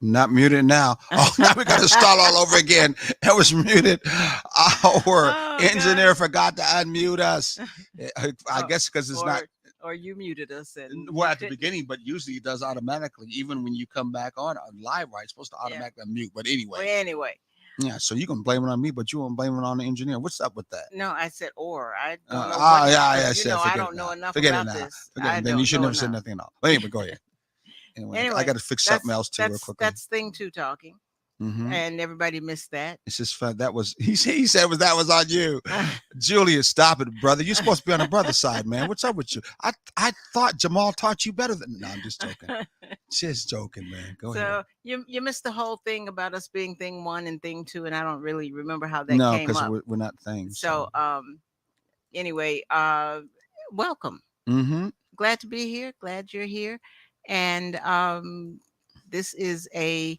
Not muted now. Oh, now we got to start all over again. It was muted. Our Oh engineer gosh. forgot to unmute us. I Oh, guess because it's not or you muted us and well you at the didn't. beginning, but usually it does automatically. Even when you come back on live, right? It's supposed to Yeah. automatically unmute. But Well, anyway, anyway, yeah. So you can blame it on me, but you won't blame it on the engineer. What's up with that? no, I said or. I don't know what Yeah, because yeah. you Said know I forget it don't know now. enough Forget it about now. this. Forget I it. Then you don't should know never say enough. nothing else. But anyway, go ahead. Anyway, I Anyway, got to fix something that's else too, real that's quickly. that's thing two talking, Mm-hmm. and everybody missed that. It's just fun. That was he said was that was on you. Julius, stop it, brother. You're supposed to be on the brother side, man. What's up with you? I thought Jamal taught you better than. No, I'm just joking. Just joking, man. Go ahead. So you missed the whole thing about us being thing one and thing two, and I don't really remember how that No, came because up. we're not things. So anyway, welcome. Mm-hmm. Glad to be here. Glad you're here, and this is a.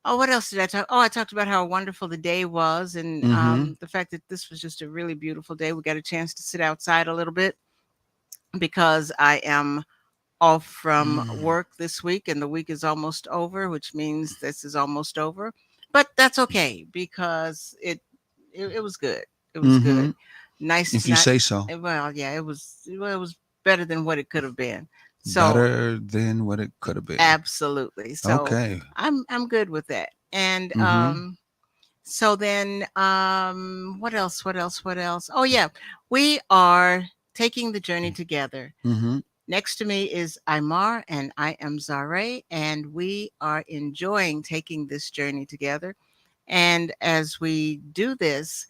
Oh, what else did I talk? Oh, I talked about how wonderful the day was, and Mm-hmm. the fact that this was just a really beautiful day. We got a chance to sit outside a little bit because I am off from Mm. work this week, and the week is almost over, which means this is almost over. But that's okay because it was good. It was Mm-hmm. good. Nice, If you not say so. well, yeah. It was better than what it could have been. So Better than what it could have been. absolutely. So Okay. I'm good with that. And Mm-hmm. so then what else? What else? What else? Oh yeah, we are taking the journey together. Mm-hmm. Next to me is Aymar, and I am Zare, and we are enjoying taking this journey together. And as we do this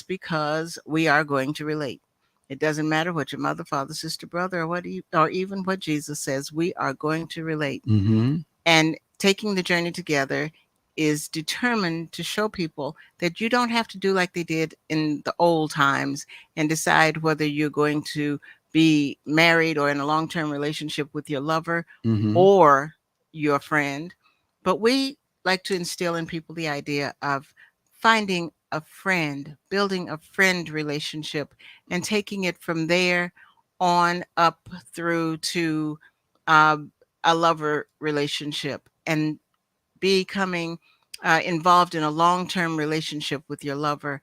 because we are going to relate. It doesn't matter what your mother, father, sister, brother, or or even what Jesus says. We are going to relate. Mm-hmm. And taking the journey together is determined to show people that you don't have to do like they did in the old times and decide whether you're going to be married or in a long term relationship with your lover Mm-hmm. or your friend. But we like to instill in people the idea of finding a friend, building a friend relationship, and taking it from there on up through to um, a lover relationship and becoming involved in a long term relationship with your lover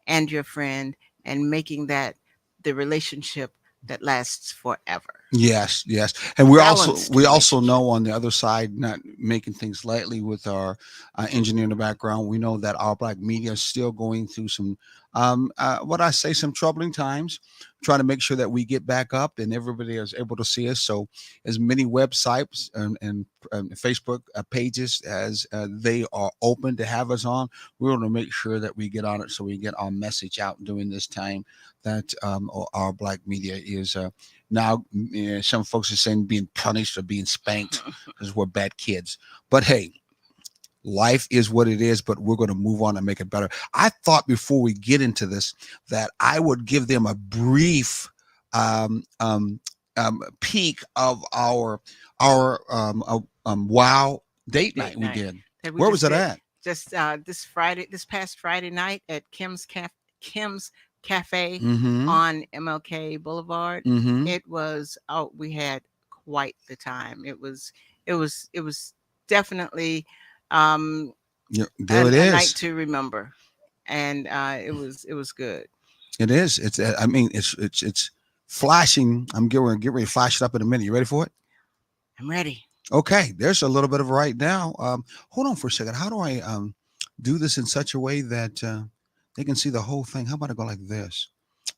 and your friend and making that the relationship that lasts forever. Yes, yes, and Balanced we also relationship. know on the other side, not making things lightly with our engineer in the background. We know that our black media is still going through some, what I say, some troubling times. Trying to make sure that we get back up and everybody is able to see us. So, as many websites and Facebook pages as they are open to have us on, we want to make sure that we get on it so we get our message out during this time that our black media is. Now, some folks are saying being punished or being spanked because we're bad kids. But hey, life is what it is, but we're going to move on and make it better. I thought before we get into this that I would give them a brief um, um, peek of our wow date night Date we night did. that we Where was just it did at? just this past Friday night at Kim's Cafe Mm-hmm. on MLK Boulevard. Mm-hmm. It was we had quite the time. It was definitely um, Yeah, there it a night is. to remember, and it was good. It is. It's. I mean, it's flashing. I'm get ready to flash it up in a minute. You ready for it? I'm ready. Okay, there's a little bit of right now. Hold on for a second. How do I do this in such a way that they can see the whole thing? How about I go like this?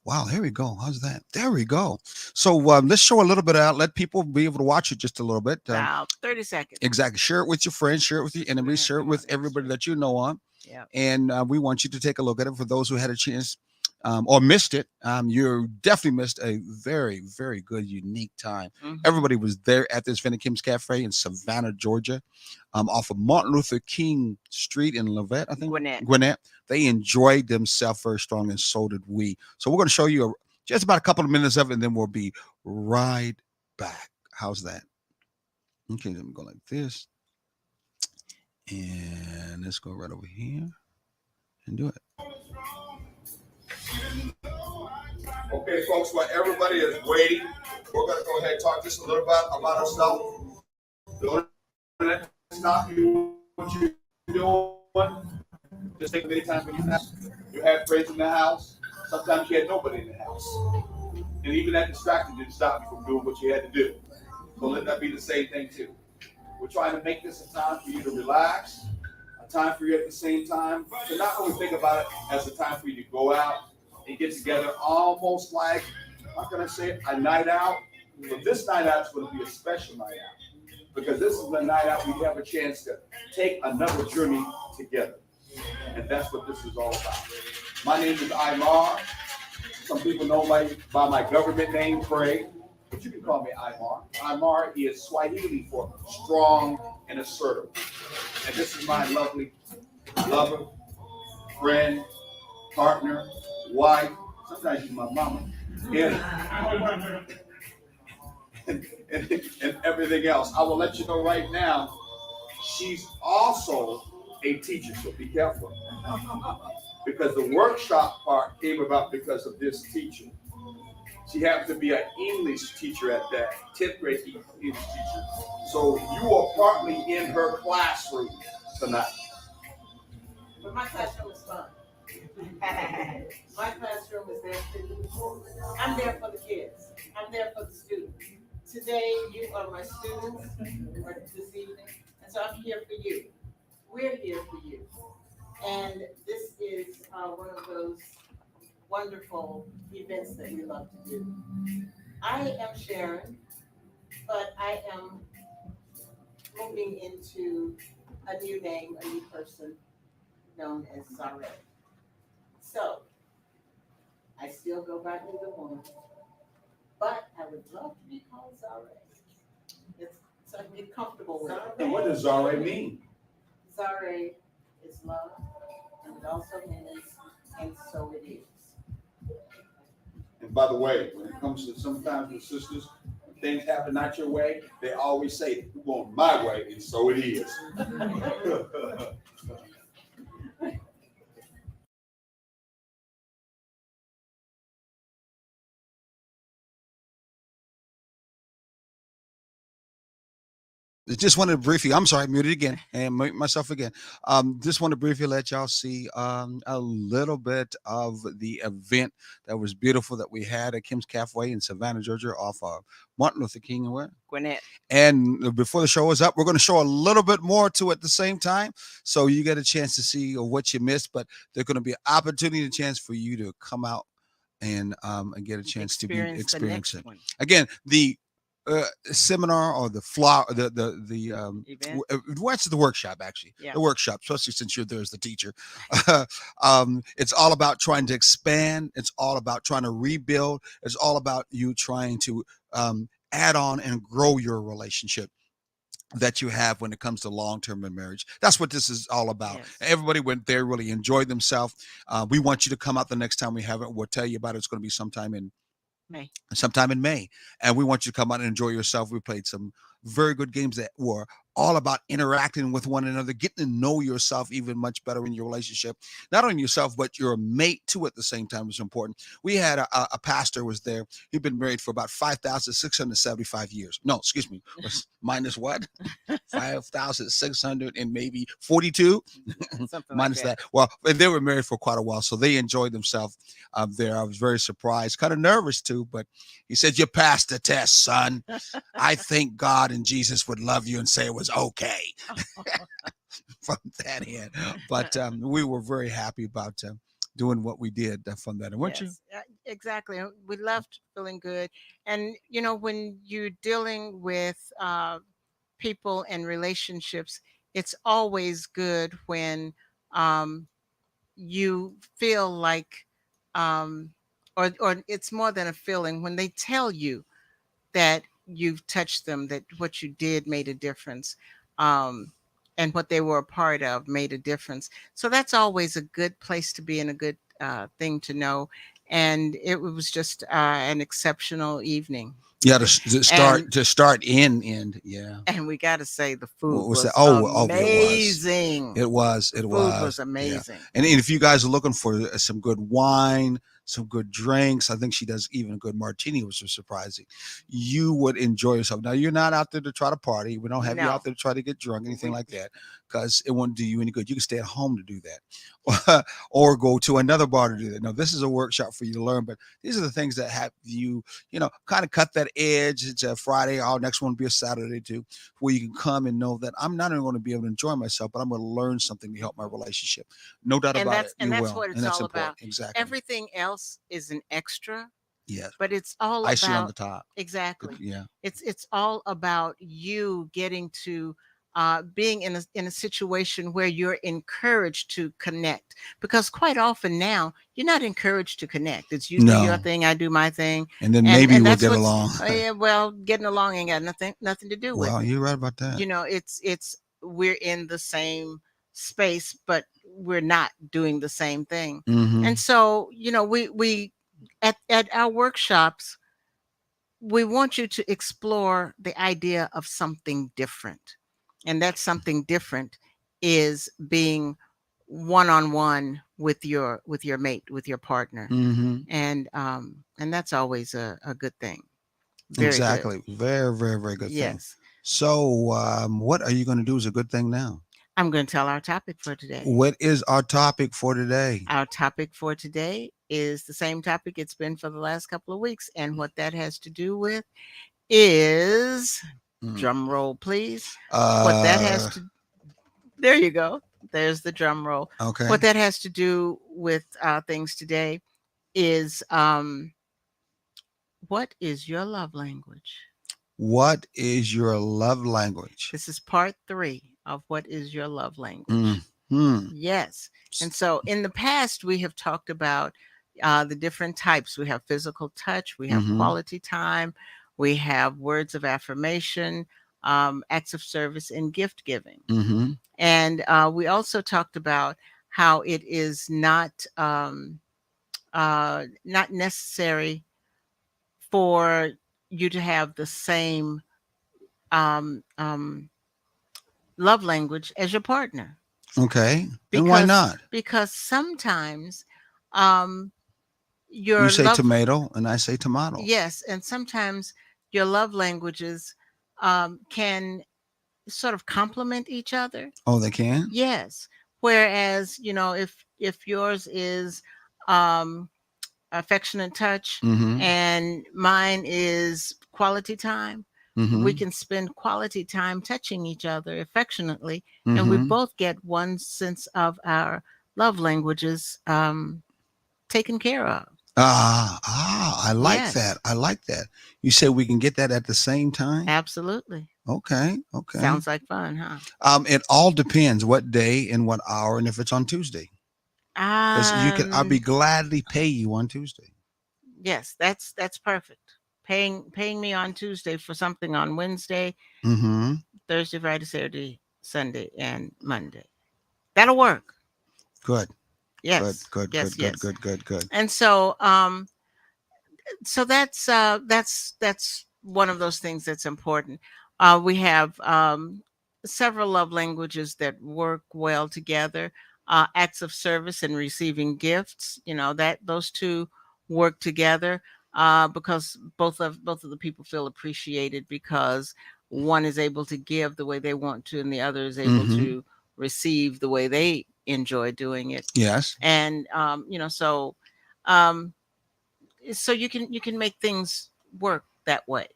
Wow, here we go. How's that? There we go. So let's show a little bit out. Let people be able to watch it just a little bit. About 30 seconds. Exactly. Share it with your friends. Share it with your enemies. Share it Come on, with that's everybody true. that you know on. Yeah. And we want you to take a look at it. For those who had a chance or missed it, you definitely missed a very, very good, unique time. Hmm. Everybody was there at this Vinnie Kim's Cafe in Savannah, Georgia, off of Martin Luther King Street in Levette, I think, Gwinnett. Gwinnett. They enjoyed themselves very strong, and so did we. So we're going to show you just about a couple of minutes of it, and then we'll be right back. How's that? Okay, let me go like this. And let's go right over here and do it. Okay, folks, while everybody is waiting, we're going to go ahead and talk just a little bit about our stuff. The only thing that has stop you what you're doing. Just think of many times when you had friends in the house. Sometimes you had nobody in the house. And even that distraction didn't stop you from doing what you had to do. So let that be the same thing too. We're trying to make this a time for you to relax, a time for you at the same time to not only think about it as a time for you to go out and get together, almost like, how can I say it, a night out. But this night out is going to be a special night out because this is the night out we have a chance to take another journey together. And that's what this is all about. My name is Imar. Some people know me by my government name, Craig, but you can call me Imar. Imar is Swahili for strong and assertive. And this is my lovely lover, friend, partner, wife, sometimes she's my mama, and everything else. I will let you know right now, she's also a teacher, so be careful. Because the workshop part came about because of this teacher. She happened to be an English teacher at that, 10th grade English teacher. So you are partly in her classroom tonight. But my classroom is fun. My classroom is there too. I'm there for the kids. I'm there for the students. Today, you are my students, or this evening, and so I'm here for you. We're here for you. And this is one of those wonderful events that we love to do. I am Sharon, but I am moving into a new name, a new person known as Zare. So I still go by either one, but I would love to be called Zare. It's so I get comfortable with it. And what does Zare mean? Zare is love, and it also means, and so it is. And by the way, when it comes to sometimes with sisters, when things happen not your way, they always say, "We're going my way," and so it is. Just wanted to briefly, I'm sorry, muted again and mute myself again. Just want to briefly let y'all see a little bit of the event that was beautiful that we had at Kim's Cafe in Savannah, Georgia, off of Martin Luther King and where? Gwinnett. And before the show is up, we're going to show a little bit more to it at the same time. So you get a chance to see what you missed, but there's going to be an opportunity and a chance for you to come out and get a chance to experience it. Again, the seminar or the flower Event. what's the workshop actually, Yeah. the workshop, especially since you're there as the teacher. It's all about trying to expand, it's all about trying to rebuild, it's all about you trying to add on and grow your relationship that you have when it comes to long-term in marriage. That's what this is all about. Yes. Everybody went there, really enjoyed themselves. We want you to come out the next time we have it. We'll tell you about it. It's going to be sometime in May. And we want you to come out and enjoy yourself. We played some very good games that were all about interacting with one another, getting to know yourself even much better in your relationship. Not only yourself, but your mate too at the same time is important. We had a pastor was there. He'd been married for about 5,675 years. No, excuse me. Minus what? 5,600 and maybe 42. Something Minus like that. Well, and they were married for quite a while, so they enjoyed themselves there. I was very surprised, kind of nervous too, but he said, "You passed the test, son. I think God and Jesus would love you and say it was okay." From that end. But we were very happy about doing what we did from that. And weren't you? Yes, exactly. We loved feeling good. And, you know, when you're dealing with people and relationships, it's always good when um, you feel like, um, or it's more than a feeling, when they tell you that you've touched them, that what you did made a difference. And what they were a part of made a difference. So that's always a good place to be and a good thing to know. And it was just an exceptional evening. Yeah, And to start in end. Yeah. and we got to say the What food was that? was Oh, okay, it was. amazing. It was. The It food was was. Yeah. amazing. And if you guys are looking for some good wine, some good drinks, I think she does even a good martini, which was surprising. You would enjoy yourself. Now, you're not out there to try to party. We don't have you No, out there to try to get drunk, anything we like that, because it won't do you any good. You can stay at home to do that or go to another bar to do that. No, this is a workshop for you to learn, but these are the things that have you, kind of cut that edge. It's a Friday. Our next one will be a Saturday too, where you can come and know that I'm not only going to be able to enjoy myself, but I'm going to learn something to help my relationship. No doubt and about it. that's You that's will. what And it's that's all important. about. Exactly. Everything else is an extra, Yes. but it's all Icing on the about top. exactly. Yeah. It's all about you getting to being in a situation where you're encouraged to connect, because quite often now you're not encouraged to connect. It's you do your No. thing, I do my thing, And then and maybe we'll that's get what's along. yeah, well, getting along ain't got nothing to do with Well, it. you're right about that. It's we're in the same space, but we're not doing the same thing. Mm-hmm. And so, we at our workshops, we want you to explore the idea of something different. And that something different is being one-on-one with your mate, with your partner. Mm-hmm. And that's always a good thing. Very good. Exactly. Very, very, very good thing. Yes. So, what are you going to do is a good thing now? I'm going to tell our topic for today. What is our topic for today? Our topic for today is the same topic it's been for the last couple of weeks. And what that has to do with is, drum roll, please. What that has to, there you go. There's the drum roll. Okay. What that has to do with things today is what is your love language? What is your love language? This is part 3 of what is your love language. Mm-hmm. Yes. And so in the past, we have talked about the different types. We have physical touch, we have quality time, we have words of affirmation, acts of service, and gift giving. Mm-hmm. And we also talked about how it is not necessary for you to have the same um, um, love language as your partner. Okay. And why not? Because sometimes um, your You say love, tomato and I say tomato. yes, and sometimes your love languages can sort of complement each other. Oh, they can? Yes. Whereas, if yours is affectionate touch Mm-hmm. and mine is quality time, Mm-hmm. we can spend quality time touching each other affectionately, and we both get one sense of our love languages taken care of. I like Yes. that. I like that. You say we can get that at the same time? Absolutely. Okay. Okay. Sounds like fun, huh? It all depends what day and what hour, and if it's on Tuesday. Because I'll be gladly pay you on Tuesday. Yes, that's perfect. Paying me on Tuesday for something on Wednesday, Mm-hmm. Thursday, Friday, Saturday, Sunday, and Monday. That'll work. Good. Yes. Good. Yes. Good. Yes. Good. Good. Good. Good. And so that's one of those things that's important. We have several love languages that work well together. Acts of service and receiving gifts, that those two work together because both of the people feel appreciated, because one is able to give the way they want to and the other is able to receive the way they enjoy doing it. Yes. And um, so you can make things work that way.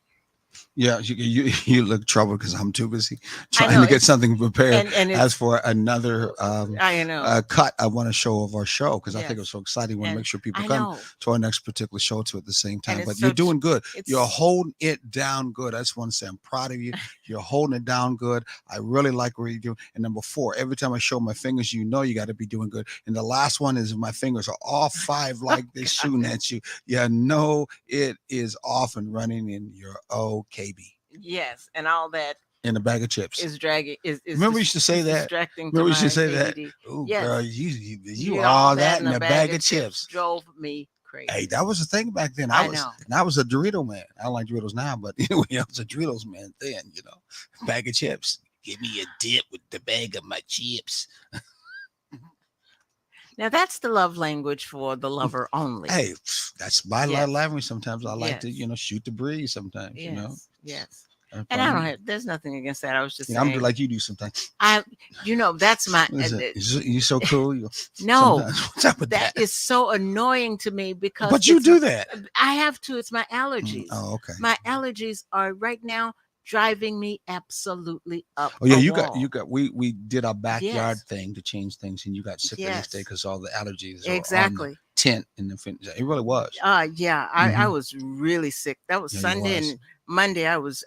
Yeah, you look troubled because I'm too busy I trying know, to get something prepared. and As it's for another I know. cut, I want to show of our show because I think Yes. it's so exciting. We want to And make sure people I come know. to our next particular show too at the same time. And But it's you're so doing good. You're it's holding it down good. I just want to say I'm proud of you. You're holding it down good. I really like what you do. And number 4, every time I show my fingers, you got to be doing good. And the last one is my fingers are all 5 like they're shooting at you. Yeah, no, it is off and running in your OKB. yes, and all that In a bag of chips. is dragging is Remember you used to say is that? distracting Remember you to used to my say that? ADD. Oh, Yes. girl, you all all that in a bag of chips. drove me crazy. Hey, that was the thing back then. I know. I was a Dorito man. I don't like Doritos now, but anyway, I was a Doritos man then. Bag of chips. Give me a dip with the bag of my chips. Now that's the love language for the lover only. Hey, that's my love Yes. language. Sometimes I like to, Yes. shoot the breeze. Sometimes, Yes. Yes. Uh, And I don't fun. have. There's nothing against that. I was just I'm saying. like you do sometimes. I, that's my. What is it? You so cool. No, Sometimes. What's up with that that? is so annoying to me because But you it's do that. I have to. It's my allergies. Oh, okay. My allergies are right now driving me absolutely up. Oh yeah, a you wall. got. We did our backyard Yes. thing to change things, and you got sick the next day Yes. because all the allergies were on the Exactly. tent in the fin. It really was. Yeah, I Mhm. was really sick. That was Yeah, you Sunday was. and Monday. I was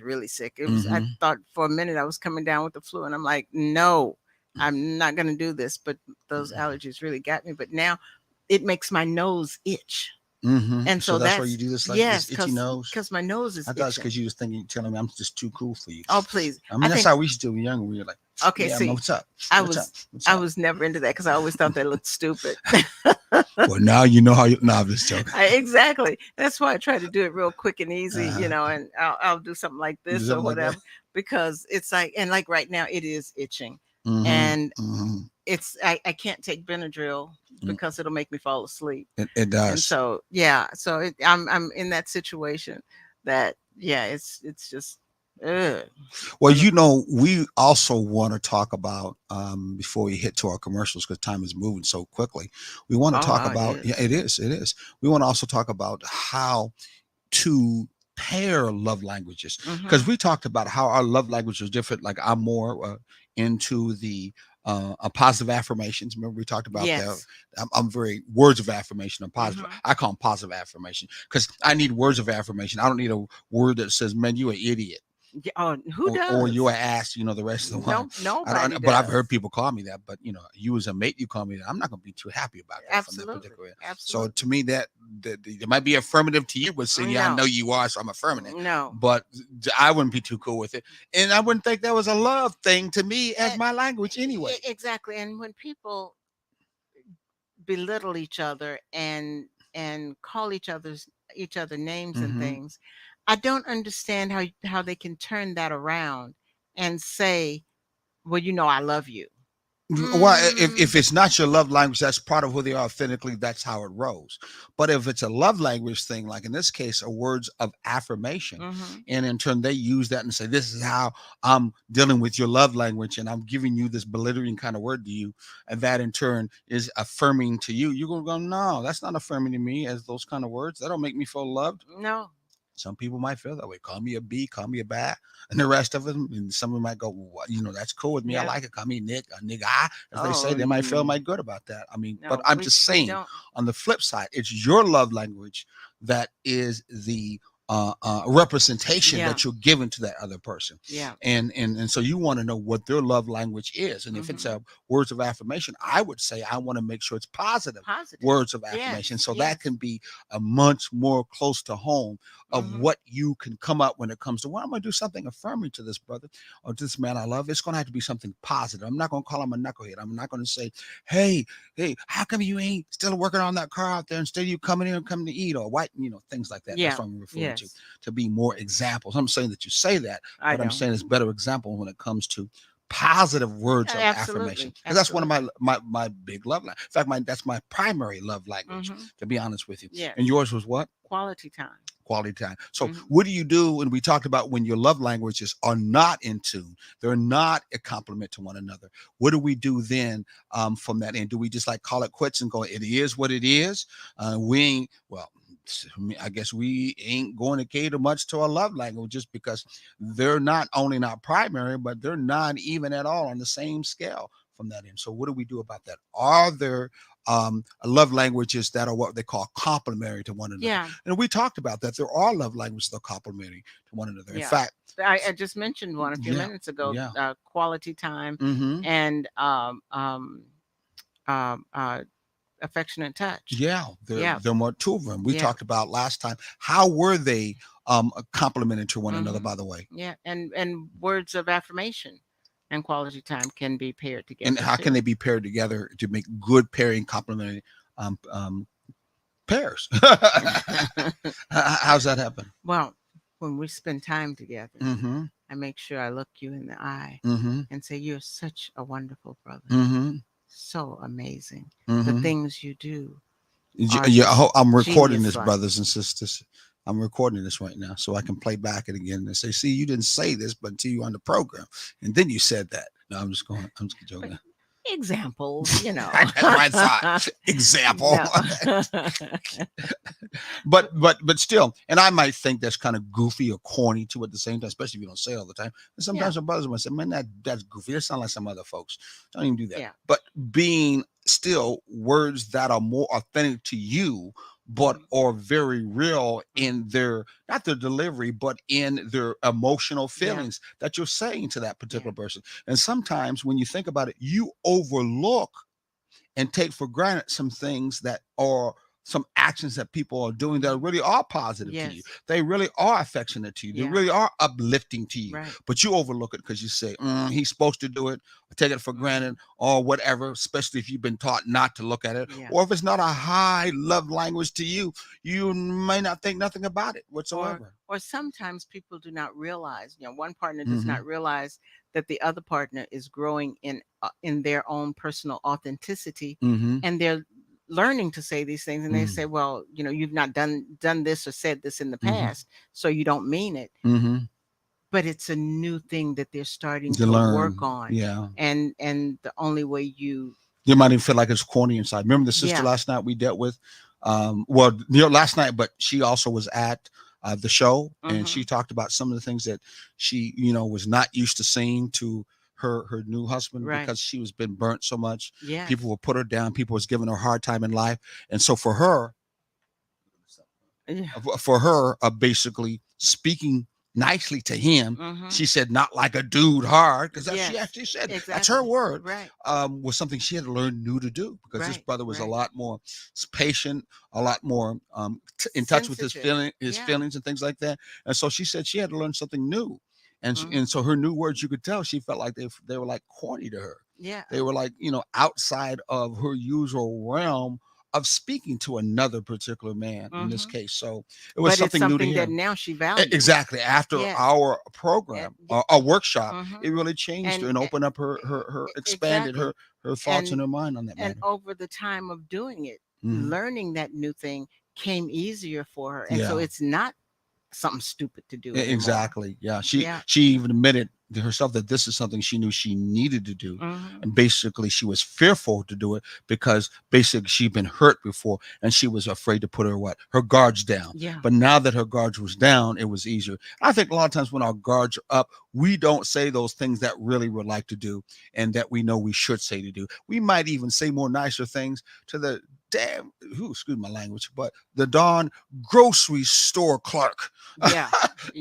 really sick. It was. I Mhm. thought for a minute I was coming down with the flu, and I'm like, no, I'm not gonna do this. But those allergies really got me. But now it makes my nose itch, Mhm. and So so that's why you that's do this like yes, this itchy nose. because my nose is I thought it's itching. because you was thinking, telling me I'm just too cool for you. Oh please, I mean, I that's think how we used to do when younger. We were like, okay. yeah, See, what's up? I What's up? was What's I up? was never into that because I always thought they looked stupid. Well, now you know how you. No, I'm just joking. Exactly. That's why I try to do it real quick and easy, Uh-huh. and I'll do something like Do this or something like that. whatever because it's like, and like right now it is itching, Mm-hmm. and Mm-hmm. I can't take Benadryl because it'll make me fall asleep. It And does. so, yeah, so I'm in that situation that, yeah, it's just, ugh. Well, On the- we also want to talk about before we hit to our commercials because time is moving so quickly. We want to oh, talk no, it about is. yeah, it is, it is. We want to also talk about how to pair love languages because Mhm. we talked about how our love language is different. Like I'm more into the positive affirmations. Remember we talked about that. Yes. I'm very words of affirmation and positive. Mhm. I call them positive affirmation because I need words of affirmation. I don't need a word that says, "Man, you an idiot." Yeah, oh, who Or you does? ass, the rest of the one. No, nobody But I've heard does. people call me that. But you as a mate, you call me that. I'm not going to be too happy about that from that Absolutely. particular. So to Absolutely. me, that it might be affirmative to you, but say, yeah, I No. know you are, so I'm affirming it. No. But I wouldn't be too cool with it, and I wouldn't think that was a love thing to me as Uh, my language anyway. Exactly. And when people belittle each other and call each other names and Hmm. things, I don't understand how they can turn that around and say, well, I love you. Well, Mm, if it's not your love language, that's part of who they are authentically. That's how it rolls. But if it's a love language thing, like in this case, are words of affirmation, mm-hmm. and in turn they use that and say, "This is how I'm dealing with your love language, and I'm giving you this belittling kind of word to you," and that in turn is affirming to you. You're gonna go, "No, that's not affirming to me." As those kind of words, that don't make me feel loved. No. Some people might feel that way. Call me a B, call me a bat, and the rest of them. And some of them might go, well, that's cool with me. I Yeah. like it. Call me Nick, a nigga, as they say. Oh, They might feel might good about that. I mean, but no, I'm just we saying. don't. On the flip side, it's your love language that is the representation Yeah. that you're giving to that other person, Yeah. and so you want to know what their love language is, and if it's Mm-hmm. a words of affirmation, I would say I want to make sure it's positive Positive. words of affirmation, Yes. so that Yes. can be a much more close to home of Mm-hmm. what you can come up when it comes to, well, I'm going to do something affirming to this brother or this man I love. It's going to have to be something positive. I'm not going to call him a knucklehead. I'm not going to say, hey, how come you ain't still working on that car out there instead of you coming in and coming to eat or white, things like that. Yeah. That's what I'm referring Yes. to be more examples. I'm saying that you say that, I but I'm don't. saying it's better example when it comes to positive words of affirmation, Absolutely. because that's one of Absolutely. my big love language. In fact, that's my primary love language, Mm-hmm. to be honest with you. Yes. And yours was what? Quality time. Quality time. So Mhm. what do you do when we talked about when your love languages are not in tune, they're not a complement to one another? What do we do then from that end? Do we just like call it quits and go, it is what it is? We ain't, well, I guess we ain't going to cater much to our love language just because they're not only not primary, but they're not even at all on the same scale from that end. So what do we do about that? Are there love languages that are what they call complementary to one another? Yeah. And we talked about that. There are love languages that are complementary to one another. In Yeah. fact, I just mentioned one a few yeah, minutes ago. yeah. Quality time Mm-hmm. and um, uh, affectionate touch. Yeah, Yeah. there are more two of them. We Yeah. talked about last time. How were they complemented to one another, Mm-hmm. by the way? Yeah. And words of affirmation and quality time can be paired And together how can too. they be paired together to make good pairing complementary um, um, pairs. How's that happen? Well, when we spend time together, Mm-hmm. I make sure I look you in the eye Mm-hmm. and say, "You're such a wonderful brother. Mm-hmm. So amazing. The Mm-hmm. things you do are Yeah, just I'm recording this, genius-like." brothers and sisters. I'm recording this right now so I can play back it again and say, "See, you didn't say this, but until you on the program, and then you said that." No, I'm just going. I'm just joking. Examples, That's what I thought. Example. No. But still, and I might think that's kind of goofy or corny too at the same time, especially if you don't say it all the time. And Yeah. sometimes our brothers might say, "Man, that's goofy. That sounds like some other folks. Don't even do that." Yeah. But being still words that are more authentic to you, but are very real in their not their delivery, but in their emotional feelings that you're saying to that particular person. And sometimes when you think about it, you overlook and take for granted some things that are some actions that people are doing that really are positive to you. Yes. They really are affectionate to you. They Yeah. really are uplifting to you. Right. But you overlook it because you say, he's supposed to do it, or take it for granted, or whatever, especially if you've been taught not to look at it. Yeah. Or if it's not a high love language to you, you may not think nothing about it whatsoever. Or sometimes people do not realize, one partner does Mhm. not realize that the other partner is growing in their own personal authenticity, Mm-hmm. and they're learning to say these things, and they Mm. say, well, you've not done this or said this in the Mhm. past, so you don't mean it. Mm-hmm. But it's a new thing that they're starting To to learn. work on. Yeah. And the only way you might even feel like it's corny inside. Remember the sister Yeah. last night we dealt with? Last night, but she also was at the show, and she talked about some of the things that she, was not used to saying to her new husband Right. because she was been burnt so much. Yes. People will put her down. People was giving her a hard time in life, and so for her, Yeah. basically speaking nicely to him, Mhm. she said, not like a dude hard, because she Yes, actually said that's exactly. her word. Right. Was something she had to learn new to do because this Right, brother was a right. lot more patient, a lot more in touch with his Sensitive. Yeah. feelings and things like that. And so she said she had to learn something new. And Mhm. and so her new words, you could tell she felt like they were like corny to her. Yeah. They were like, outside of her usual realm of speaking to another particular man in this Mhm. case. So it was But it's something new to something that him. now she values. Exactly. After Yes. our program, Yeah. a workshop, Mhm. it really changed her And and opened up her expanded exactly. her thoughts and her mind on that And matter. over the time of doing it, Mhm. learning that new thing came easier for her. And so Yeah. it's not something stupid to do anymore. Exactly. Yeah. Yeah. She even admitted to herself that this is something she knew she needed to do. Mhm. And basically she was fearful to do it because basically she'd been hurt before and she was afraid to put her guards down. Yeah. But now that her guards was down, it was easier. I think a lot of times when our guards are up, we don't say those things that really would like to do and that we know we should say to do. We might even say more nicer things to the excuse my language, but the darn grocery store clerk. Yeah.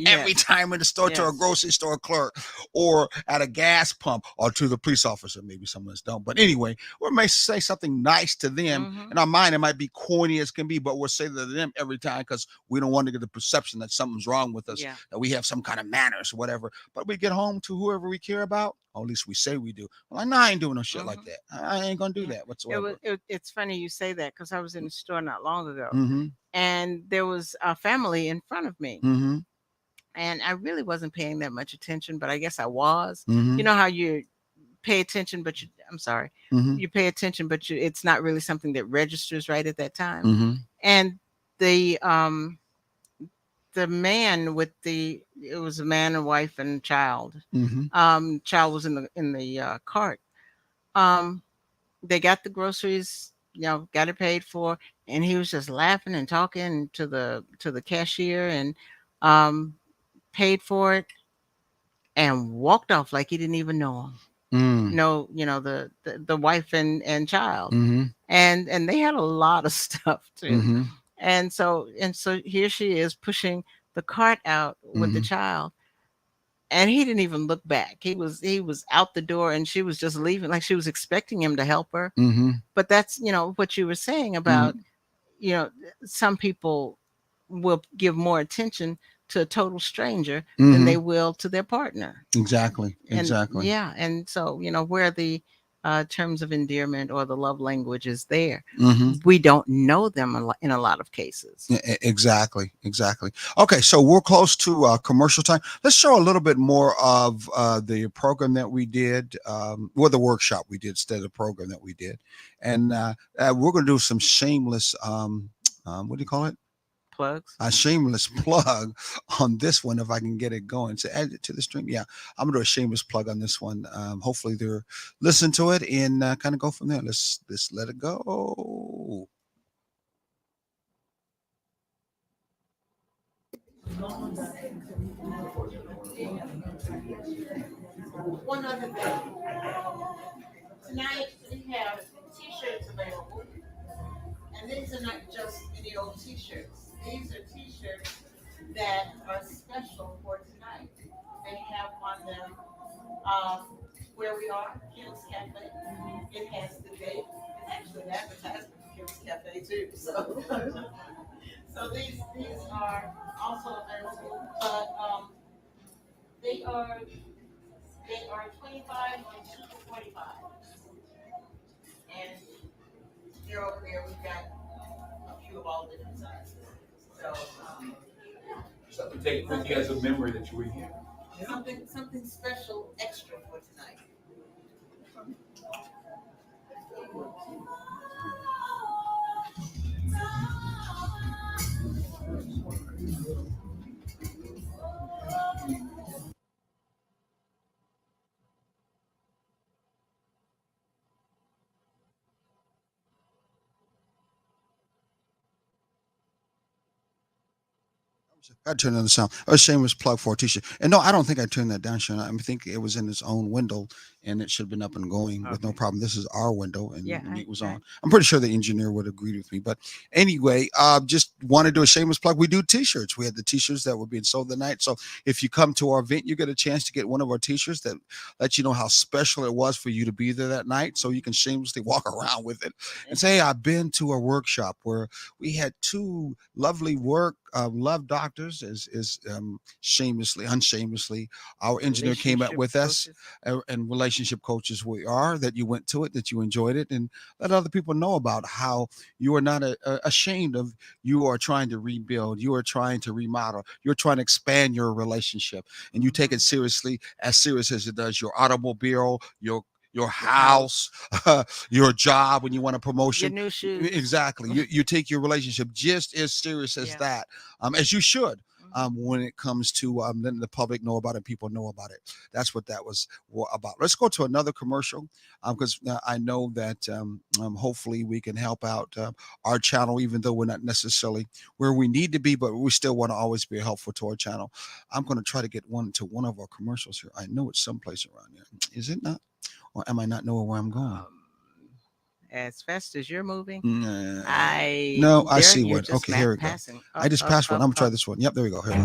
Every Yes. time in the store to a Yes. grocery store clerk or at a gas pump or to the police officer. Maybe some of us don't. But anyway, we may say something nice to them. Mhm. In our mind, it might be corny as can be, but we'll say that to them every time because we don't want to get the perception that something's wrong with us, Yeah. that we have some kind of manners or whatever. But we get home to whoever we care about, or at least we say we do. I'm like, no, I ain't doing no shit like Mhm. that. I ain't gonna do Yeah. that whatsoever. It's funny you say that because I was in the store not long ago, Mm-hmm. and there was a family in front of me, Mm-hmm. and I really wasn't paying that much attention, but I guess I was. Mm-hmm. You know how you pay attention, but I'm sorry, Mm-hmm. you pay attention, but it's not really something that registers right at that time. Mm-hmm. And the man it was a man, a wife, and child. Mm-hmm. Child was in the cart. Um, they got the groceries, got it paid for, and he was just laughing and talking to the cashier, and um, paid for it and walked off like he didn't even know him. Mm. No, the wife and child, Mm-hmm. and they had a lot of stuff too. Mm-hmm. And so here she is pushing the cart out with the Mhm. child, and he didn't even look back. He was out the door, and she was just leaving, like she was expecting him to help her. Mm-hmm. But that's what you were saying about, you know some people will give more attention to a total stranger than Mm-hmm. they will to their partner. Exactly. And Exactly. yeah, and so where the terms of endearment or the love language is there. Hmm. We don't know them in a lot of cases. Exactly, exactly. Okay, so we're close to commercial time. Let's show a little bit more of the program that we did, or the workshop we did instead of the program that we did, and we're going to do some shameless. What do you call it? Plugs. A shameless plug on this one if I can get it going. So add it to the stream. Yeah, I'm gonna do a shameless plug on this one. Hopefully they're listen to it and kind of go from there. Let's let it go. One other thing. Tonight we have t-shirts available. And these are not just any old t-shirts. These are t-shirts that are special for tonight. They have on them where we are, Kim's Cafe. It has the date. It's actually an advertisement for Kim's Cafe too. So, so these are also available, but they are 25 and 2 for $45. And here over there we've got a few of all different sizes. So something to take with you as a memory that you were here. Something special extra for tonight. I turned on the sound. A shameless plug for a t-shirt. And no, I don't think I turned that down, Sharon. I think it was in its own window and it should have been up and going with no problem. This is our window and it was on. I'm pretty sure the engineer would agree with me. But anyway, just want to do a shameless plug. We do t-shirts. We had the t-shirts that were being sold the night. So if you come to our event, you get a chance to get one of our t-shirts that lets you know how special it was for you to be there that night. So you can shamelessly walk around with it and say, hey, I've been to a workshop where we had two lovely love doctors is unshamelessly our engineer came up with us and relationship coaches we are, that you went to it, that you enjoyed it, and let other people know about how you are not ashamed of, you are trying to rebuild, you are trying to remodel, you're trying to expand your relationship, and you take it seriously, as serious as it does your automobile, your house, your job when you want a promotion, your new shoes. Exactly. You take your relationship just as serious as that, as you should. When it comes to letting the public know about it, people know about it. That's what that was about. Let's go to another commercial, because I know that hopefully we can help out our channel, even though we're not necessarily where we need to be, but we still want to always be helpful to our channel. I'm going to try to get one of our commercials here. I know it's someplace around here. Is it not? Or am I not knowing where I'm going? As fast as you're moving, I see one. Okay, here we go. I just passed one. I'm gonna try this one. Yep, there we go. Here we go.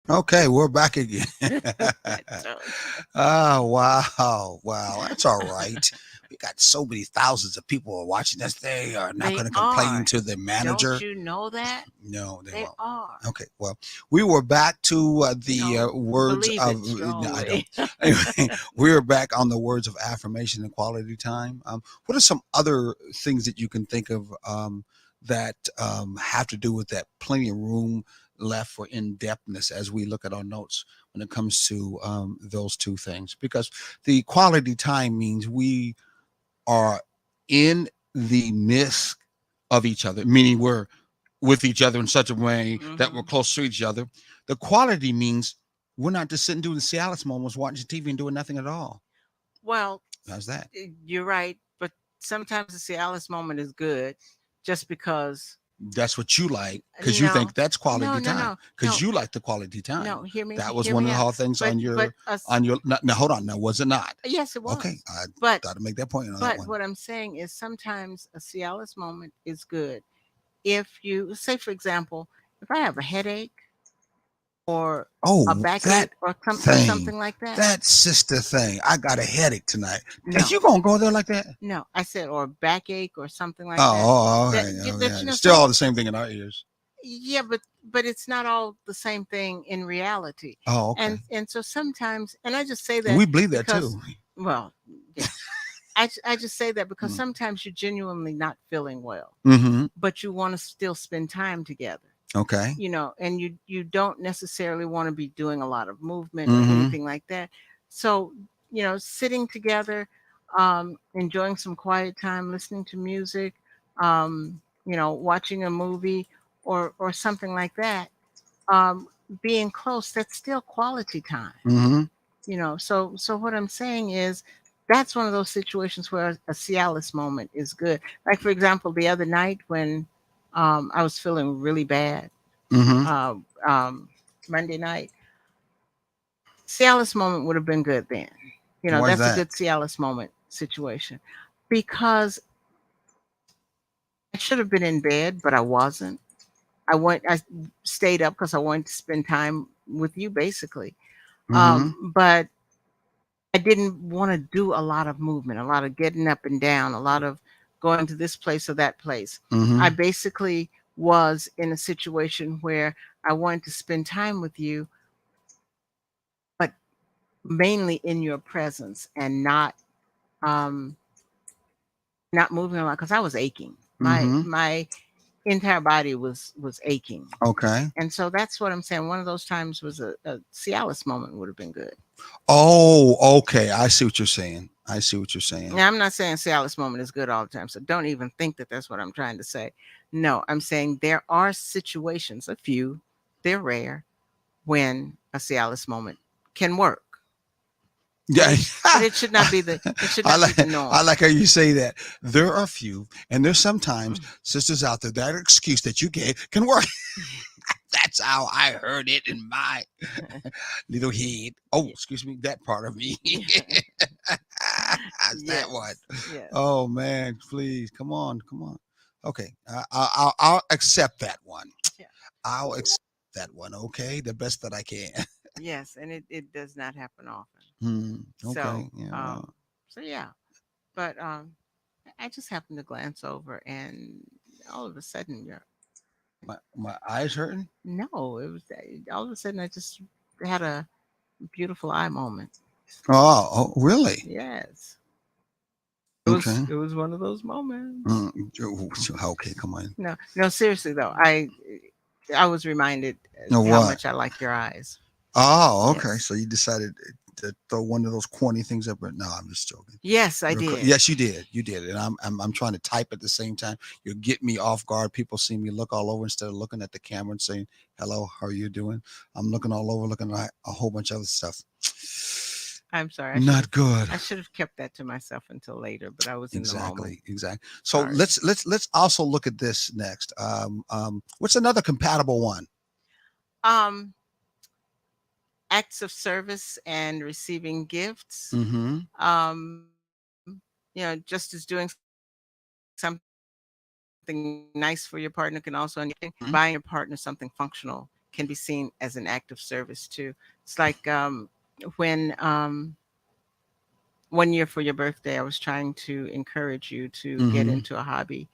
Okay, we're back again. So, Oh, wow. Wow. That's all right. We got so many thousands of people are watching this. They are not they going to complain are. to the Don't manager. you know that? No, they They won't. are. Okay, well, we were back to You the know, words believe of. it No, I don't. strongly. Anyway, we are back on the words of affirmation and quality time. What are some other things that you can think of that have to do with that plenty of room left for in depthness as we look at our notes when it comes to those two things? Because the quality time means we are in the midst of each other, meaning we're with each other in such a way that we're Mhm. close to each other. The quality means we're not just sitting doing the Cialis moments, watching TV and doing nothing at all. Well, How's that? you're right, but sometimes the Cialis moment is good just because. That's what you like because you No, think that's no, quality no, time no, because no, you like the quality time. no. Hear me, That was hear one me of the out. hard things But on your. Now hold on. Now was it not? yes, it Okay, was. I But got to make that point on that but one. what I'm saying is sometimes a Cialis moment is good if you say, for example, if I have a headache or a Oh, that backache or thing, something like that. that sister thing. I got a headache tonight. No, You gonna go there like that? no, I said or backache or something like that. Oh, That okay. that Okay. you know Still some all the same thing in our ears. yeah, but it's not all the same thing in reality. Oh, okay. And so sometimes, and I just say And that we believe that because, too. well, yeah, I just say that because Mm. sometimes you're genuinely not feeling well, Mm-hmm. but you want to still spend time together. Okay. And you don't necessarily want to be doing a lot of movement or Mm-hmm. anything like that. So, sitting together, enjoying some quiet time, listening to music, watching a movie or something like that, um, being close, that's still quality time. Mm-hmm. So what I'm saying is that's one of those situations where a Cialis moment is good. Like for example, the other night when I was feeling really bad, Mm-hmm. uh, um, Monday night, Cialis moment would have been good then. Why is That's a that? good Cialis moment situation because I should have been in bed, but I wasn't. I stayed up because I wanted to spend time with you, basically. Mm-hmm. But I didn't want to do a lot of movement, a lot of getting up and down, a lot of going to this place or that place. I Mm-hmm. basically was in a situation where I wanted to spend time with you, but mainly in your presence and um not moving a lot because I was aching. My Mm-hmm. my entire body was aching. Okay. And so that's what I'm saying. One of those times was a Cialis moment would have been good. Oh, okay. I see what you're saying. I see what you're saying. Now, I'm not saying Cialis moment is good all the time, so don't even think that that's what I'm trying to say. No, I'm saying there are situations, a few, they're rare, when a Cialis moment can work, but Yeah. it should not be the it should I not be like the I norm. like how you say that. There are few, and there's sometimes sisters out there that excuse that you gave can work. That's how I heard it in my little head. Oh, Yeah. excuse me, that part of me. Yeah. That's that one. Yes. Yes. Oh man, please come on, come on. Okay, I'll accept that one. Yeah. I'll accept that one. Okay, the best that I can. Yes, and it does not happen often. Okay, So, yeah. Well, yeah. But I just happened to glance over and all of a sudden you're my eyes hurting. no, it was all of a sudden I just had a beautiful eye moment. Oh, really? Yes. It was Okay. it was one of those moments. Mm, okay, come on. No, no, seriously though. I was reminded No, how what? much I like your eyes. Oh, okay. Yes. So you decided to throw one of those corny things up. No, I'm just joking. Yes, I did. Yes, you did. You did. And I'm trying to type at the same time. You get me off guard. People see me look all over instead of looking at the camera and saying, "Hello, how are you doing?" I'm looking all over, looking at a whole bunch of other stuff. I'm sorry. Not good. I should have kept that to myself until later, but I was in the moment. Exactly. So Sorry. let's also look at this next. What's another compatible one? Um, acts of service and receiving gifts. Mm-hmm. Um, just as doing something nice for your partner can also buying your partner something functional can be seen as an act of service too. It's like when 1 year for your birthday, I was trying to encourage you to get Mhm. into a hobby,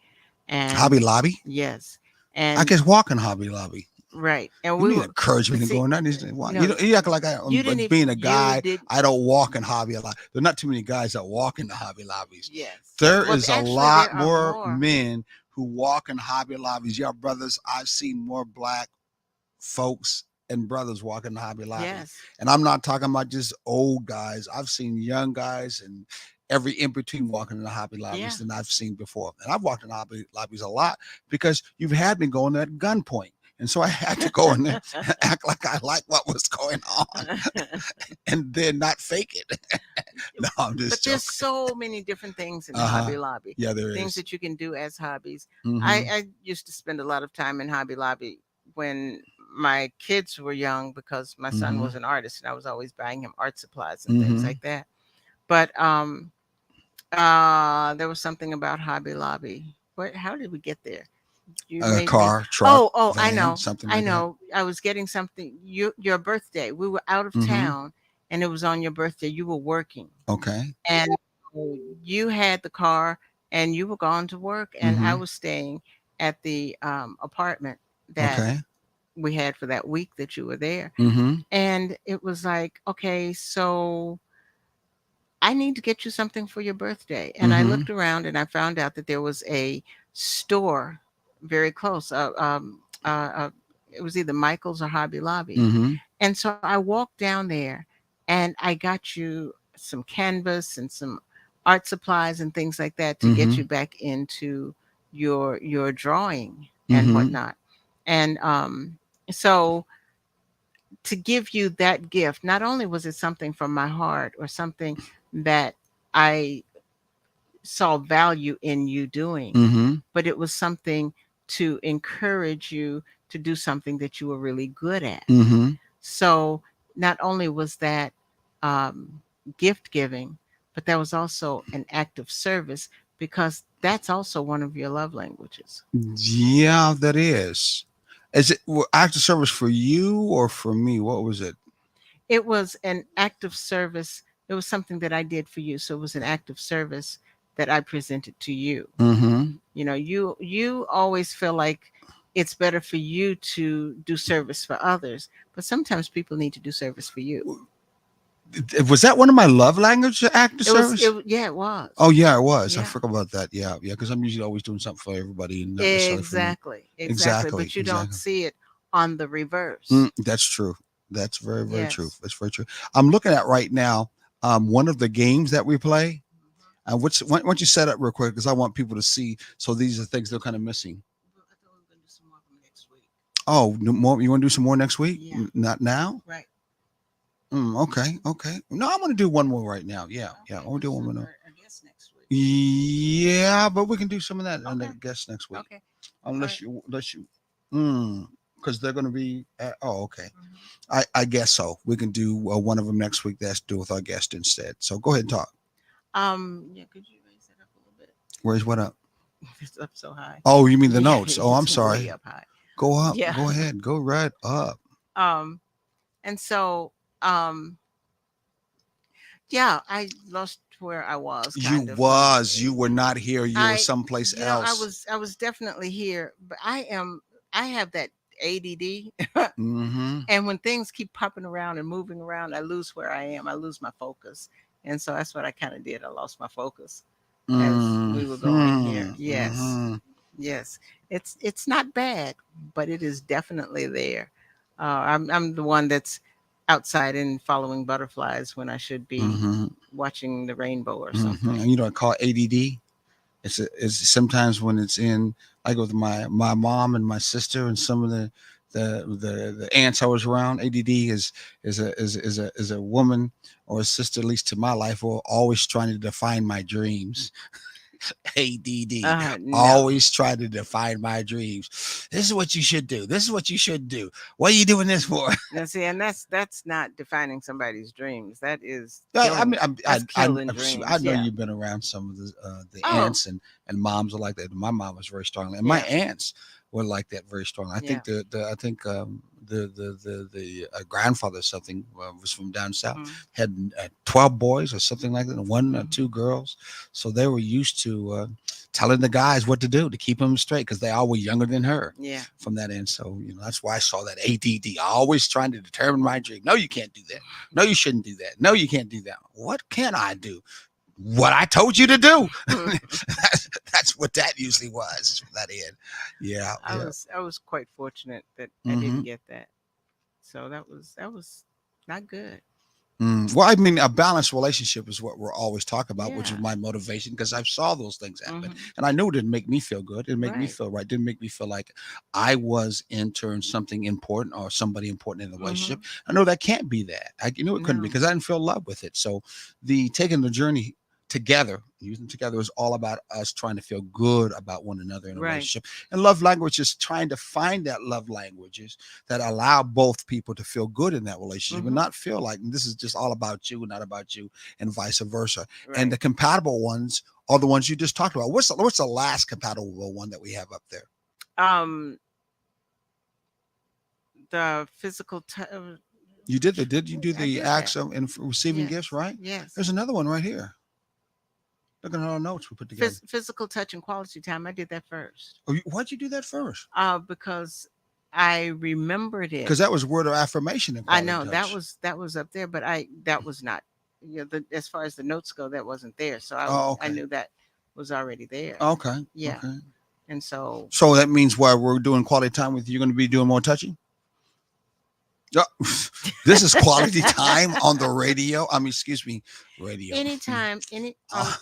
and Hobby Lobby. yes, I and can walk in Hobby Lobby. right, and You we need were, but encouragement to see, go in there. You no, know, you act like you didn't but even, being a you guy, did, I don't walk in Hobby Lobby. There are not too many guys that walk in the Hobby Lobbies. yes. There Well, is a actually, there lot are more more. men who walk in Hobby Lobbies. Yeah, brothers, I've seen more black folks and brothers walk in the Hobby Lobby. Yes, And I'm not talking about just old guys. I've seen young guys and every in between walking in the Hobby Lobbies yeah. than I've seen before. And I've walked in Hobby Lobbies a lot because you've had me going at gunpoint. And so I had to go in there and act like I like what was going on and then not fake it. No, I'm just But there's joking. so many different things in the Uh-huh. Hobby Lobby. Yeah, there Things is. that you can do as hobbies. Mhm. I used to spend a lot of time in Hobby Lobby when my kids were young because my son Mhm. was an artist and I was always buying him art supplies and things Mhm. like that. But there was something about Hobby Lobby. How did we get there? You A made me. car, truck, I van, know. something I like that. know. I was getting something. Your birthday. We were out of Mhm. town and it was on your birthday. You were working Okay. and you had the car and you were gone to work and I Mhm. was staying at the apartment that Okay. we had for that week that you were there. Mhm. And it was like, okay, so I need to get you something for your birthday. And I Mhm. looked around and I found out that there was a store very close. It was either Michael's or Hobby Lobby. Mhm. And so I walked down there and I got you some canvas and some art supplies and things like that to get you Mhm. back into your drawing and Mhm. whatnot. And so to give you that gift, not only was it something from my heart or something that I saw value in you doing, Mhm. but it was something to encourage you to do something that you were really good at. Mhm. So not only was that gift giving, but that was also an act of service because that's also one of your love languages. Yeah, that is. Is it act of service for you or for me? What was it? It was an act of service. It was something that I did for you. So it was an act of service that I presented to you. Mhm. You know, you always feel like it's better for you to do service for others, but sometimes people need to do service for you. Was that one of my love language, act of It was service? yeah, it was. Oh yeah, it was. I Yeah. forgot about that. Yeah, yeah. Because I'm usually always doing something for everybody and not necessarily for me. Exactly. Exactly. But you don't Exactly. see it on the reverse. That's true. That's very, very true. Yes. That's very true. I'm looking at right now. One of the games that we play. Why don't you set up real quick because I want people to see. So these are things they're kind of missing. I thought we were going to do some more from next week. Oh, no more. You want to do some more next week? Yeah. Not now. Right. Okay. Okay. No, I'm going to do one more right now. Yeah. Yeah. I'm going to do one more. Now. I guess next week. Yeah, but we can do some of that on the Okay. guest next week. Okay. Unless All you, because they're going to be. Okay. Mhm. I guess so. We can do one of them next week. That's to do with our guest instead. So go ahead and talk. Yeah, could you raise that up a little bit? Where's what up? It's up so high. Oh, you mean the Yeah, notes? Oh, I'm it's sorry. way up high. Go up. Yeah. Go ahead. Go right up. And so yeah, I lost where I was kind of. You were not here. You were I someplace you know, else. I was definitely here, but I have that ADD. Mm-hmm. And when things keep popping around and moving around, I lose where I am. I lose my focus. And so that's what I kind of did. I lost my focus as we were going here. Yes. Mm-hmm. Yes. It's not bad, but it is definitely there. I'm the one that's outside and following butterflies when I should be Mm-hmm. watching the rainbow or Mm-hmm. something. And you know, I call it ADD. It's sometimes when it's in like with my mom and my sister and some of the aunts I was around. ADD is a woman or a sister, at least to my life, who are always trying to define my dreams. ADD. No. Always try to define my dreams. This is what you should do. This is what you should do. What are you doing this for? Now, see, and that's not defining somebody's dreams. That is I killing, mean, that's killing dreams. I know Yeah. you've been around some of the Oh, aunts and and moms are like that. My mom was very strong, and Yeah. my aunts were like that very strong. I think Yeah. the grandfather or something was from down south, Mhm. had 12 boys or something like that, and one or Mhm. two girls. So they were used to telling the guys what to do to keep them straight because they all were younger than her Yeah. from that end. So, that's why I saw that ADD, always trying to determine my dream. No, you can't do that. No, you shouldn't do that. No, you can't do that. What can I do? What I told you to do. that's what that usually was from that end. Yeah. Yeah. I was quite fortunate that I Hmm. didn't get that. So that was not good. Well, I mean, a balanced relationship is what we're always talking about, which is Yeah. my motivation because I saw those things happen, Mhm. and I knew it didn't make me feel good. It didn't make me Right. feel right. It didn't make me feel like I was in turn something important or somebody important in the relationship. Mhm. I know that can't be that. I knew it couldn't be No. because I didn't feel love with it. So, the taking the journey together, using together, is all about us trying to feel good about one another in a Right. relationship. And love language is trying to find that love languages that allow both people to feel good in that relationship and Mhm. not feel like this is just all about you and not about you, and vice versa. And Right. the compatible ones are the ones you just talked about. What's the last compatible one that we have up there? Um the physical You did you do I the did acts that. of and receiving gifts, Yes. right? Yes. There's another one right here. Look at all the notes we put together. Physical touch and quality time. I did that first. Oh, why'd you do that first? Because I remembered it. Because that was word of affirmation and I quality know touch. that was up there, but that was not, as far as the notes go, that wasn't there. So Oh, I okay. knew that was already there. Okay. Yeah. Okay. And so So that means while we're doing quality time with you, you're going to be doing more touching? Oh, this is quality time on the radio. I mean, excuse me, radio. anytime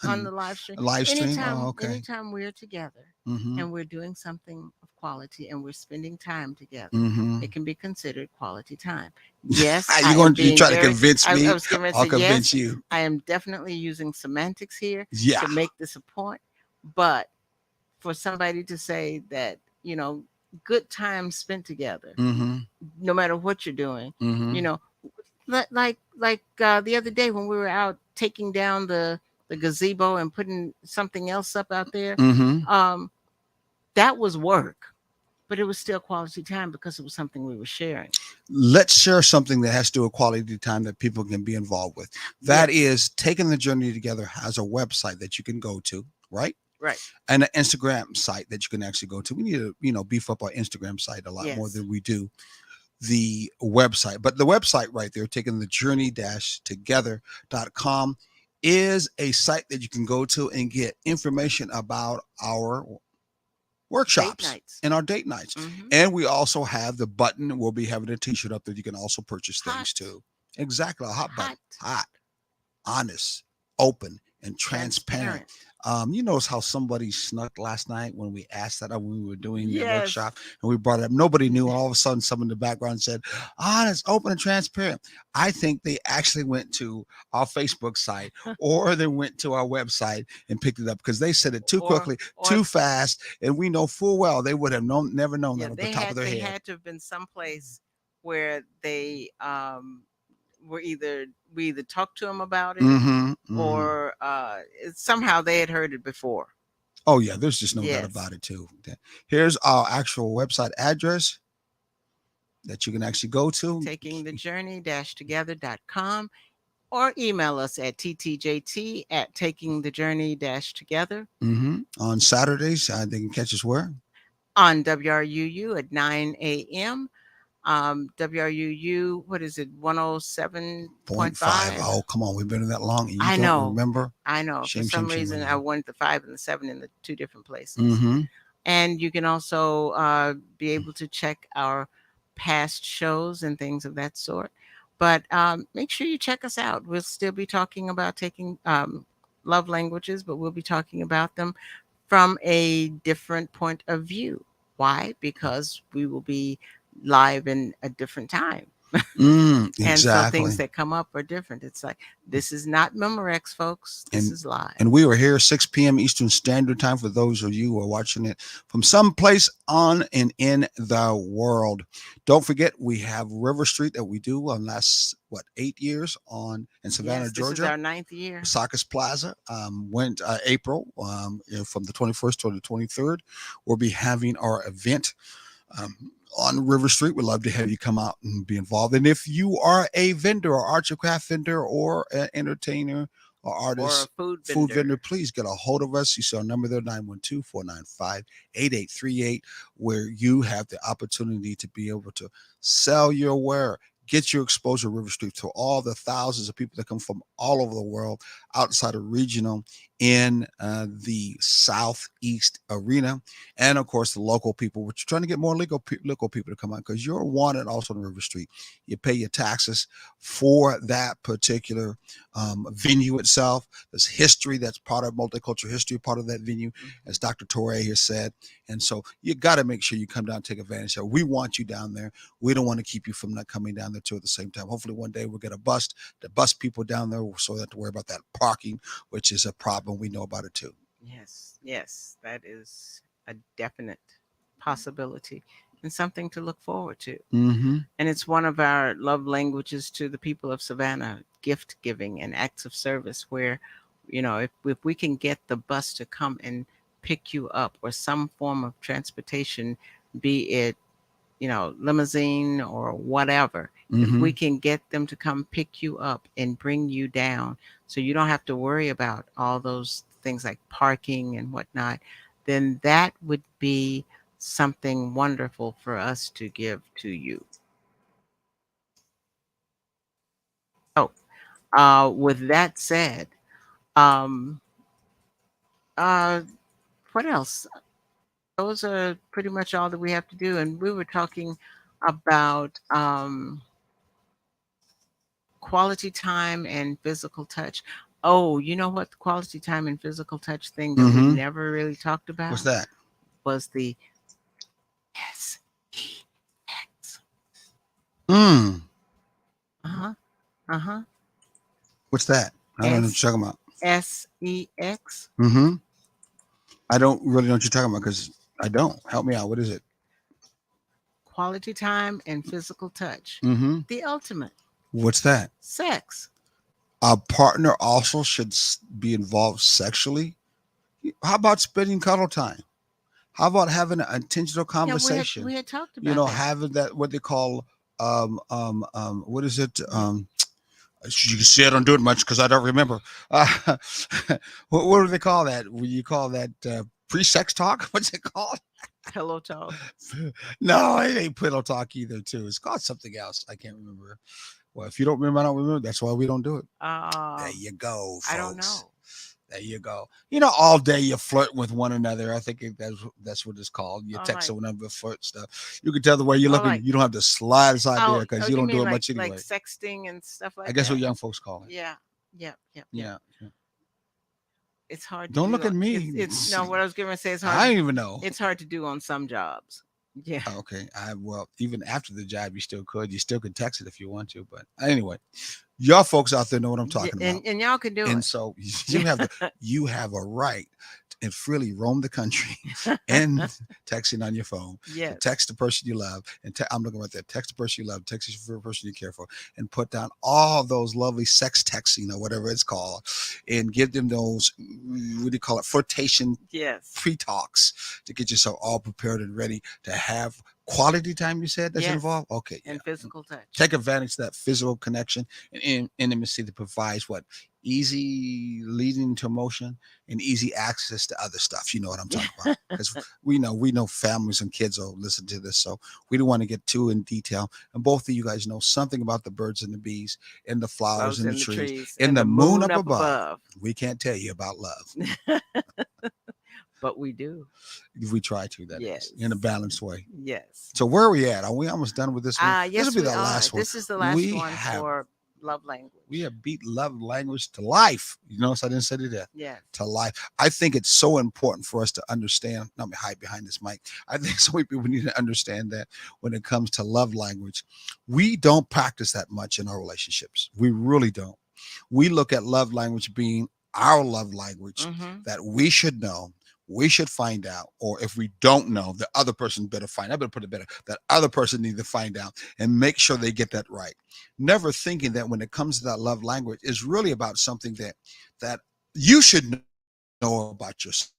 on the live stream, Live stream. Oh, okay. anytime we're together Mm-hmm. and we're doing something of quality and we're spending time together, Mm-hmm. it can be considered quality time. Yes, You try to convince me? I was getting ready to I'll say convince yes. you. I am definitely using semantics here Yeah. to make this a point, but for somebody to say that, good time spent together, Mm-hmm. no matter what you're doing, Mm-hmm. you know, the other day when we were out taking down the gazebo and putting something else up out there, Mm-hmm. that was work, but it was still quality time because it was something we were sharing. Let's share something that has to do with quality time that people can be involved with. That Yes. is Taking the Journey Together has a website that you can go to, right? Right. And an Instagram site that you can actually go to. We need to, beef up our Instagram site a lot more Yes. than we do the website. But the website right there, taking the journey-together.com, is a site that you can go to and get information about our workshops nights. and our date nights. Mhm. And we also have the button. We'll be having a t-shirt up there. You can also purchase things Hot. too. Exactly. A hot button. Hot. Hot, honest, open, and transparent. You notice how somebody snuck last night when we asked that when we were doing the Yes. workshop and we brought it up. Nobody knew, and all of a sudden, someone in the background said, "Honest, open, and transparent." I think they actually went to our Facebook site or they went to our website and picked it up because they said it too quickly, too fast, and we know full well they would have never known that off the top of their they head. had to have been someplace where they we either talked to them about it, Mm-hmm. or somehow they had heard it before. Oh yeah, there's just no doubt Yes. about it too. Here's our actual website address that you can actually go to. takingthejourney-together.com, or email us at ttjt@takingthejourney-together On Saturdays. They can catch us where? on WRUU at 9 a.m. WRUU, what is it, 107.5? Oh, come on. We've been in that long. And you I don't know. remember? I know. Shame, For some shame, shame reason, on I you. wanted the 5 and the 7 in the two different places. Mm-hmm. And you can also be able to check our past shows and things of that sort. But make sure you check us out. We'll still be talking about taking love languages, but we'll be talking about them from a different point of view. Why? Because we will be live in a different time. And so Exactly. things that come up are different. It's like, this is not Memorex, folks. This is live. And we were here 6 p.m. Eastern Standard Time for those of you who are watching it from someplace on and in the world. Don't forget, we have River Street that we do on last, 8 years in Savannah, Yes, this Georgia. is our 9th year. Sakis Plaza went April from the 21st to the 23rd. We'll be having our event on River Street. We'd love to have you come out and be involved. And if you are a vendor or arts and craft vendor or an entertainer or artist, Or a food vendor, please get a hold of us. You see our number there, 912-495-8838, where you have the opportunity to be able to sell your ware. Get your exposure River Street to all the thousands of people that come from all over the world outside of regional in the Southeast arena. And of course, the local people, which are trying to get more local people to come out because you're wanted also on River Street. You pay your taxes for that particular venue itself. There's history that's part of multicultural history, part of that venue, as Dr. Torre has said. And so you got to make sure you come down and take advantage of it. We want you down there. We don't want to keep you from not coming down there too at the same time. Hopefully one day we'll get a bus to bus people down there so they don't have to worry about that parking, which is a problem. We know about it too. Yes, that is a definite possibility and something to look forward to. Mm-hmm. And it's one of our love languages to the people of Savannah, gift giving and acts of service, where, if we can get the bus to come and pick you up or some form of transportation, be it, limousine or whatever, if we can get them to come pick you up and bring you down so you don't have to worry about all those things like parking and whatnot, then that would be something wonderful for us to give to you. With that said, what else? Those are pretty much all that we have to do. And we were talking about quality time and physical touch. Oh, you know what? The quality time and physical touch thing that we never really talked about? What's that? Was the SEX. What's that? I don't know what you're talking about. SEX. I don't really know what you're talking about because I don't. Help me out. What is it? Quality time and physical touch. The ultimate. What's that? Sex. A partner also should be involved sexually. How about spending cuddle time? How about having an intentional conversation? Yeah, we had talked about that. Having that, what they call what is it? You can see I don't do it much because I don't remember. What do they call that? When you call that pre-sex talk? What's it called? Pillow talk. No, it ain't pillow talk either. Too. It's called something else. I can't remember. Well, if you don't remember, I don't remember. That's why we don't do it. There you go, folks. I don't know. There you go. All day you flirt with one another. I think that's what it's called. You text one another, flirt stuff. You can tell the way you're looking. You don't have to slide aside there because you don't do it much anyway. Like sexting and stuff like that. I guess what young folks call it. Yeah. It's hard to don't do look at me. It's no, what I was going to say is hard. I don't even know. It's hard to do on some jobs. Yeah. Okay. Well, even after the job, you still could. You still could text it if you want to. But anyway, y'all folks out there know what I'm talking about. And y'all can do it. And so you have a right and freely roam the country and texting on your phone. Yes. Text the person you love. And I'm looking right there. Text the person you love. Text the person you care for. And put down all those lovely sex texting or whatever it's called. And give them those, what do you call it, flirtation pre-talks to get yourself all prepared and ready to have quality time, you said that's involved? Okay. And physical touch. Take advantage of that physical connection and intimacy that provides what? Easy leading to emotion and easy access to other stuff. You know what I'm talking about? Because we know families and kids will listen to this. So we don't want to get too in detail. And both of you guys know something about the birds and the bees and the flowers and the trees and the moon up above. We can't tell you about love. But we do. We try to, that is, in a balanced way. Yes. So where are we at? Are we almost done with this one? Yes, this will be the last one. This is the last one for love language. We have beat love language to life. You notice I didn't say to death. Yes. To life. I think it's so important for us to understand. Let me hide behind this mic. I think so many people need to understand that when it comes to love language, we don't practice that much in our relationships. We really don't. We look at love language being our love language Mhm. that we should know, we should find out, or if we don't know, the other person better find out. I better put it better. That other person needs to find out and make sure they get that right. Never thinking that when it comes to that love language, is really about something that you should know about yourself.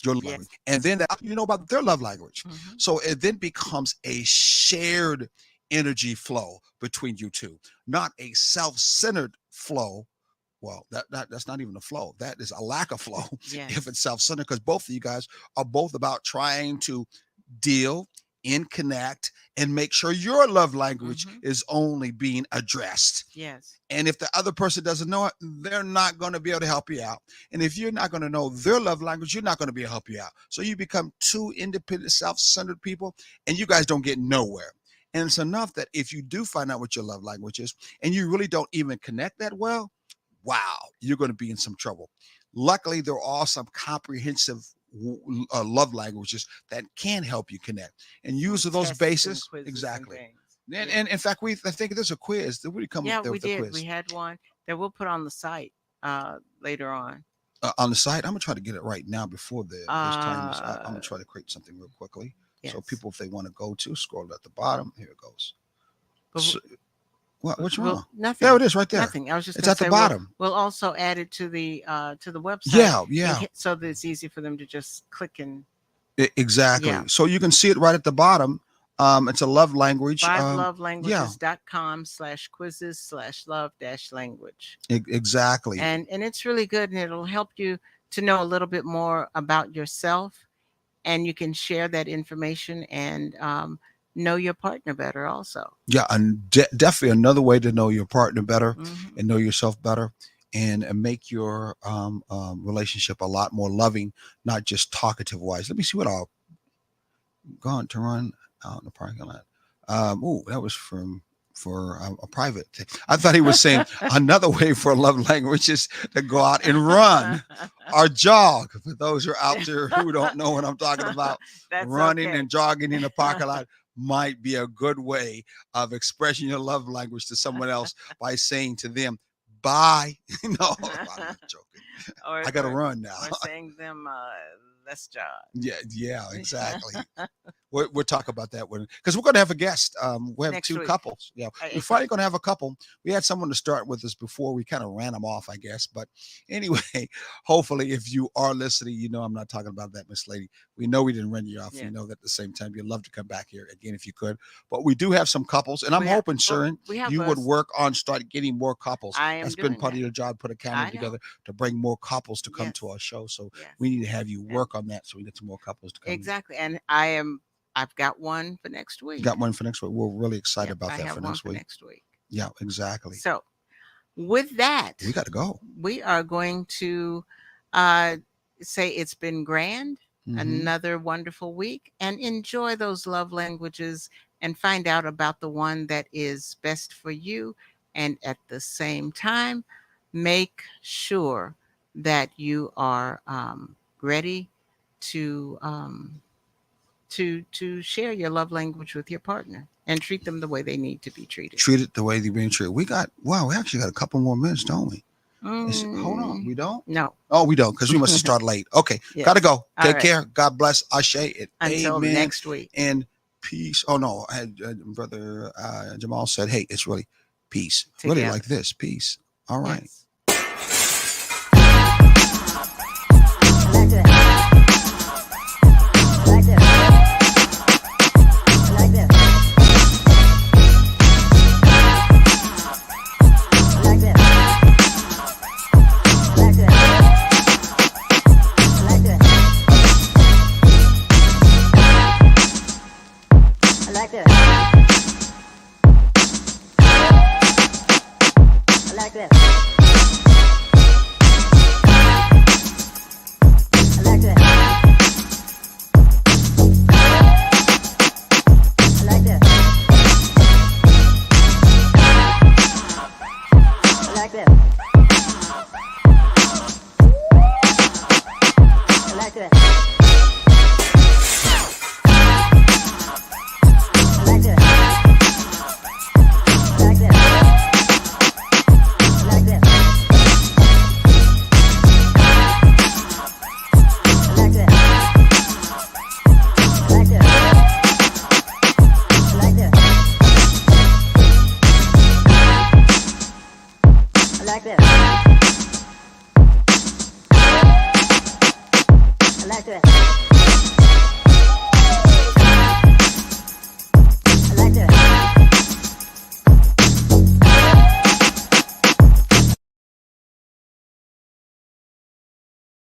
Your love Yes. language. And then that you know about their love language. Mhm. So it then becomes a shared energy flow between you two, not a self-centered flow. Well, that's not even a flow. That is a lack of flow Yes. if it's self-centered, because both of you guys are both about trying to deal and connect and make sure your love language Mhm. is only being addressed. Yes. And if the other person doesn't know it, they're not going to be able to help you out. And if you're not going to know their love language, you're not going to be able to help you out. So you become two independent, self-centered people, and you guys don't get nowhere. And it's enough that if you do find out what your love language is, and you really don't even connect that well, wow, you're going to be in some trouble. Luckily, there are some comprehensive love languages that can help you connect. And use of those Tests and basis, quizzes and exactly. things. And, Yeah. and in fact, I think there's a quiz. Did we come Yeah, up there we with a did. quiz We had one that we'll put on the site later on. On the site? I'm gonna try to get it right now before this time is up. I'm gonna try to create something real quickly. Yes. So people, if they want to go to, scroll at the bottom. Here it goes. But So, what's we'll- wrong? nothing. There it is, right there. Nothing. I was just It's gonna at the say bottom. We'll also add it to the website. Yeah. So that it's easy for them to just click and Exactly. Yeah. So you can see it right at the bottom. It's a love language. 5lovelanguages.com/quizzes/love-language. Exactly. And it's really good, and it'll help you to know a little bit more about yourself, and you can share that information and know your partner better also. Yeah, and definitely another way to know your partner better Mhm. and know yourself better, and make your relationship a lot more loving, not just talkative wise. Let me see what I'll gone to run out in the parking lot. Oh, that was for a private thing. I thought he was saying another way for love language is to go out and run or jog. For those who are out there who don't know what I'm talking about, That's running okay. and jogging in the parking lot might be a good way of expressing your love language to someone else by saying to them, bye. No, I'm not joking. Or, I got to or- run now. Or saying them, let's jog. Yeah, exactly. We'll talk about that one because we're going to have a guest. We have Next two week. couples. Yeah, we're finally going to have a couple. We had someone to start with us before. We kind of ran them off, I guess. But anyway, hopefully, if you are listening, you know I'm not talking about that, Miss Lady. We know we didn't run you off. Yeah. We know that at the same time you'd love to come back here again if you could. But we do have some couples, and I'm We have- hoping, well, Sharon, we have you would us- work on start getting more couples. I am That's been doing part of that. your job. Put a I camera know. together to bring more couples to come to Yes. our show. So Yes. we need to have you Yeah. work on that so we get some more couples to come. Exactly. And I've got one for next week. Got one for next week. We're really excited Yeah, about I that have for one next for week. next week. Yeah, exactly. So with that, We got to go. we are going to say it's been grand, Mhm. another wonderful week, and enjoy those love languages and find out about the one that is best for you. And at the same time, make sure that you are ready to share your love language with your partner and treat them the way they need to be treated. Treat it the way they're being treated. We actually got a couple more minutes, don't we? Hold on. We don't? No. Oh, we don't, because we must have started late. Okay. Yes. Got to go. All Take right. care. God bless. Ashe. And Until amen. next week. And peace. Oh, no. I had Brother Jamal said, hey, it's really peace. Really Together. like this. Peace. All right. Yes. like this. I like this.